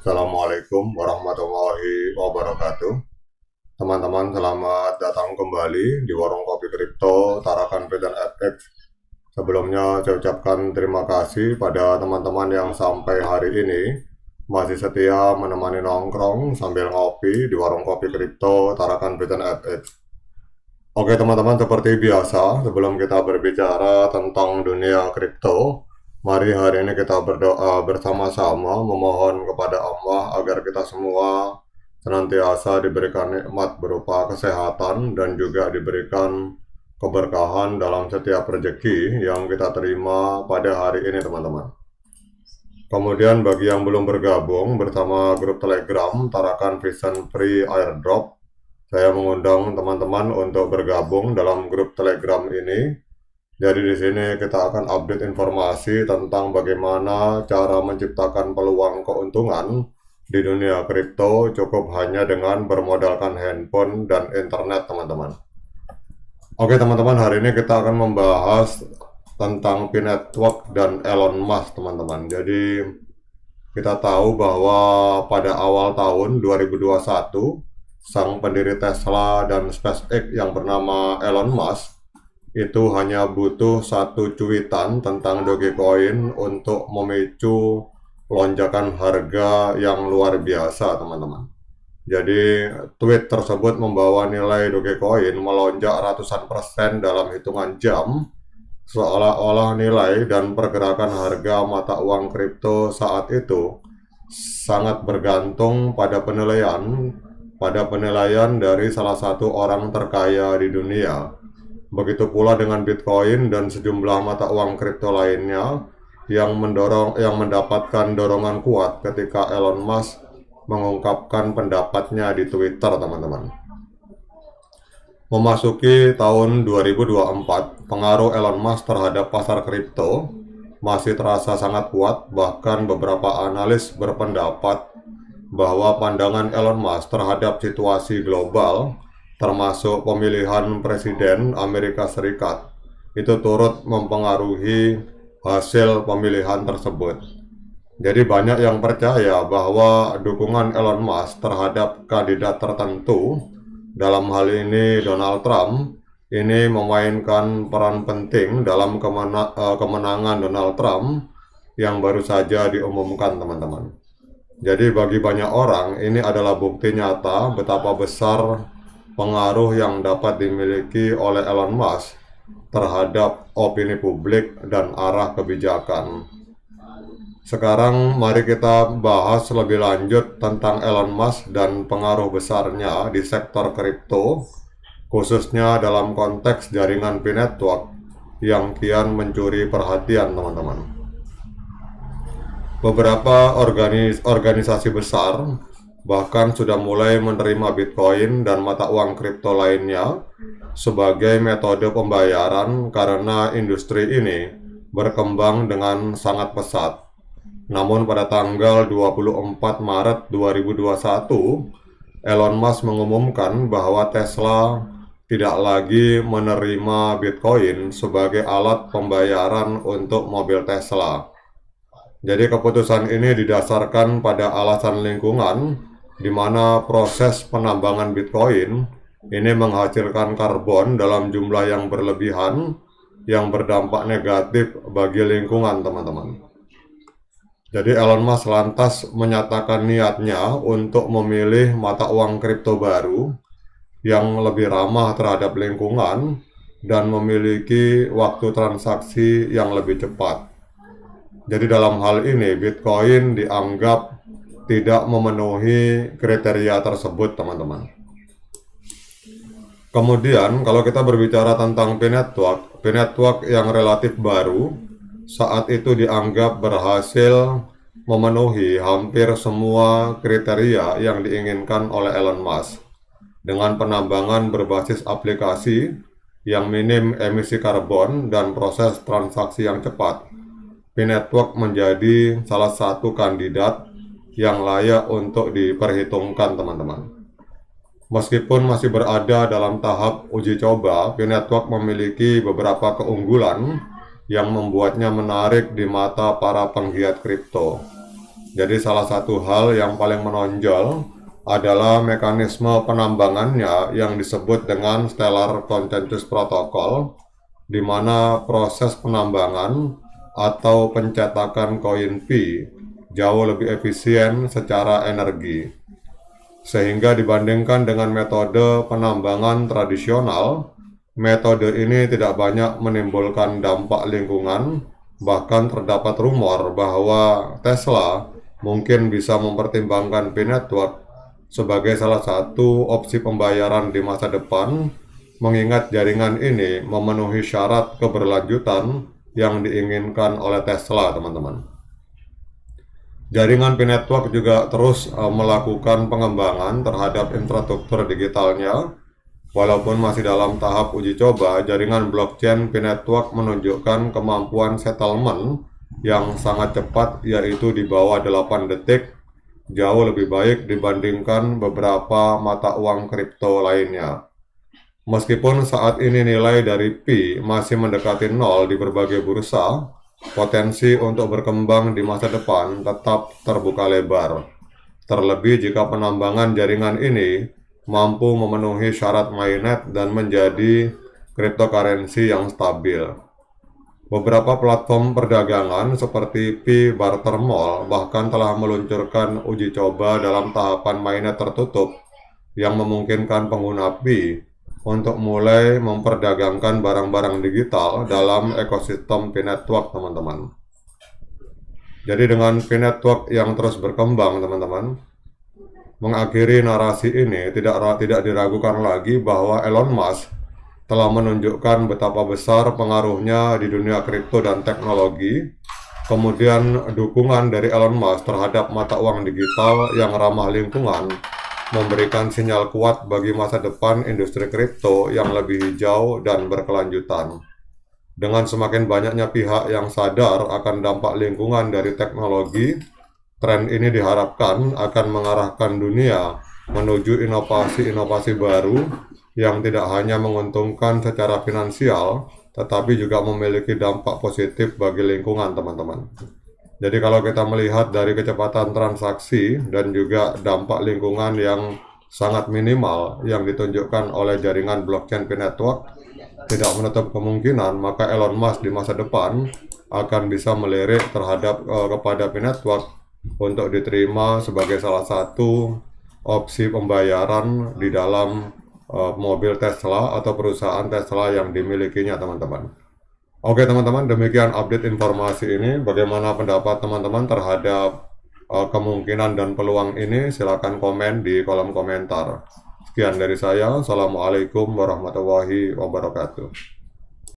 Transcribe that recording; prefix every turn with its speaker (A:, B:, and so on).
A: Assalamualaikum warahmatullahi wabarakatuh. Teman-teman, selamat datang kembali di Warung Kopi Kripto Tarakan P dan FX. Sebelumnya saya ucapkan terima kasih pada teman-teman yang sampai hari ini masih setia menemani nongkrong sambil ngopi di Warung Kopi Kripto Tarakan P dan FX. Oke teman-teman, seperti biasa sebelum kita berbicara tentang dunia kripto, mari hari ini kita berdoa bersama-sama memohon kepada Allah agar kita semua senantiasa diberikan nikmat berupa kesehatan dan juga diberikan keberkahan dalam setiap rezeki yang kita terima pada hari ini teman-teman. Kemudian bagi yang belum bergabung bersama grup Telegram Tarakan Vision Free Airdrop, saya mengundang teman-teman untuk bergabung dalam grup Telegram ini. Jadi di sini kita akan update informasi tentang bagaimana cara menciptakan peluang keuntungan di dunia kripto cukup hanya dengan bermodalkan handphone dan internet teman-teman. Oke teman-teman, hari ini kita akan membahas tentang P-Network dan Elon Musk teman-teman. Jadi kita tahu bahwa pada awal tahun 2021 sang pendiri Tesla dan SpaceX yang bernama Elon Musk itu hanya butuh satu cuitan tentang Dogecoin untuk memicu lonjakan harga yang luar biasa teman-teman. Jadi tweet tersebut membawa nilai Dogecoin melonjak ratusan persen dalam hitungan jam, seolah-olah nilai dan pergerakan harga mata uang kripto saat itu sangat bergantung pada penilaian dari salah satu orang terkaya di dunia. Begitu pula dengan Bitcoin dan sejumlah mata uang kripto lainnya yang mendapatkan dorongan kuat ketika Elon Musk mengungkapkan pendapatnya di Twitter, teman-teman. Memasuki tahun 2024, pengaruh Elon Musk terhadap pasar kripto masih terasa sangat kuat, bahkan beberapa analis berpendapat bahwa pandangan Elon Musk terhadap situasi global termasuk pemilihan presiden Amerika Serikat itu turut mempengaruhi hasil pemilihan tersebut. Jadi banyak yang percaya bahwa dukungan Elon Musk terhadap kandidat tertentu, dalam hal ini Donald Trump, ini memainkan peran penting dalam kemenangan Donald Trump yang baru saja diumumkan teman-teman. Jadi bagi banyak orang ini adalah bukti nyata betapa besar pengaruh yang dapat dimiliki oleh Elon Musk terhadap opini publik dan arah kebijakan. Sekarang mari kita bahas lebih lanjut tentang Elon Musk dan pengaruh besarnya di sektor kripto, khususnya dalam konteks jaringan P-Network yang kian mencuri perhatian teman-teman. Beberapa organisasi besar bahkan sudah mulai menerima Bitcoin dan mata uang kripto lainnya sebagai metode pembayaran karena industri ini berkembang dengan sangat pesat. Namun pada tanggal 24 Maret 2021, Elon Musk mengumumkan bahwa Tesla tidak lagi menerima Bitcoin sebagai alat pembayaran untuk mobil Tesla. Jadi keputusan ini didasarkan pada alasan lingkungan, di mana proses penambangan Bitcoin ini menghasilkan karbon dalam jumlah yang berlebihan yang berdampak negatif bagi lingkungan teman-teman. Jadi Elon Musk lantas menyatakan niatnya untuk memilih mata uang kripto baru yang lebih ramah terhadap lingkungan dan memiliki waktu transaksi yang lebih cepat. Jadi dalam hal ini Bitcoin dianggap tidak memenuhi kriteria tersebut teman-teman. Kemudian kalau kita berbicara tentang P-Network yang relatif baru, saat itu dianggap berhasil memenuhi hampir semua kriteria yang diinginkan oleh Elon Musk. Dengan penambangan berbasis aplikasi yang minim emisi karbon dan proses transaksi yang cepat, P-Network menjadi salah satu kandidat yang layak untuk diperhitungkan teman-teman. Meskipun masih berada dalam tahap uji coba, P-Network memiliki beberapa keunggulan yang membuatnya menarik di mata para penggiat kripto. Jadi salah satu hal yang paling menonjol adalah mekanisme penambangannya yang disebut dengan Stellar Consensus Protocol, di mana proses penambangan atau pencetakan koin Pi jauh lebih efisien secara energi. Sehingga dibandingkan dengan metode penambangan tradisional, metode ini tidak banyak menimbulkan dampak lingkungan. Bahkan terdapat rumor bahwa Tesla mungkin bisa mempertimbangkan Pi Network sebagai salah satu opsi pembayaran di masa depan, mengingat jaringan ini memenuhi syarat keberlanjutan yang diinginkan oleh Tesla, teman-teman. Jaringan Pi Network juga terus melakukan pengembangan terhadap infrastruktur digitalnya. Walaupun masih dalam tahap uji coba, jaringan blockchain Pi Network menunjukkan kemampuan settlement yang sangat cepat, yaitu di bawah 8 detik, jauh lebih baik dibandingkan beberapa mata uang kripto lainnya. Meskipun saat ini nilai dari Pi masih mendekati nol di berbagai bursa, potensi untuk berkembang di masa depan tetap terbuka lebar. Terlebih jika penambangan jaringan ini mampu memenuhi syarat mainnet dan menjadi cryptocurrency yang stabil. Beberapa platform perdagangan seperti Pi Barter Mall bahkan telah meluncurkan uji coba dalam tahapan mainnet tertutup yang memungkinkan pengguna Pi untuk mulai memperdagangkan barang-barang digital dalam ekosistem Pi Network, teman-teman. Jadi dengan Pi Network yang terus berkembang, teman-teman, mengakhiri narasi ini tidak diragukan lagi bahwa Elon Musk telah menunjukkan betapa besar pengaruhnya di dunia kripto dan teknologi. Kemudian dukungan dari Elon Musk terhadap mata uang digital yang ramah lingkungan memberikan sinyal kuat bagi masa depan industri kripto yang lebih hijau dan berkelanjutan. Dengan semakin banyaknya pihak yang sadar akan dampak lingkungan dari teknologi, tren ini diharapkan akan mengarahkan dunia menuju inovasi-inovasi baru yang tidak hanya menguntungkan secara finansial, tetapi juga memiliki dampak positif bagi lingkungan, teman-teman. Jadi kalau kita melihat dari kecepatan transaksi dan juga dampak lingkungan yang sangat minimal yang ditunjukkan oleh jaringan blockchain Pi Network, tidak menutup kemungkinan maka Elon Musk di masa depan akan bisa melirik kepada Pi Network untuk diterima sebagai salah satu opsi pembayaran di dalam mobil Tesla atau perusahaan Tesla yang dimilikinya, teman-teman. Oke, teman-teman, demikian update informasi ini. Bagaimana pendapat teman-teman terhadap kemungkinan dan peluang ini? Silakan komen di kolom komentar. Sekian dari saya. Assalamualaikum warahmatullahi wabarakatuh.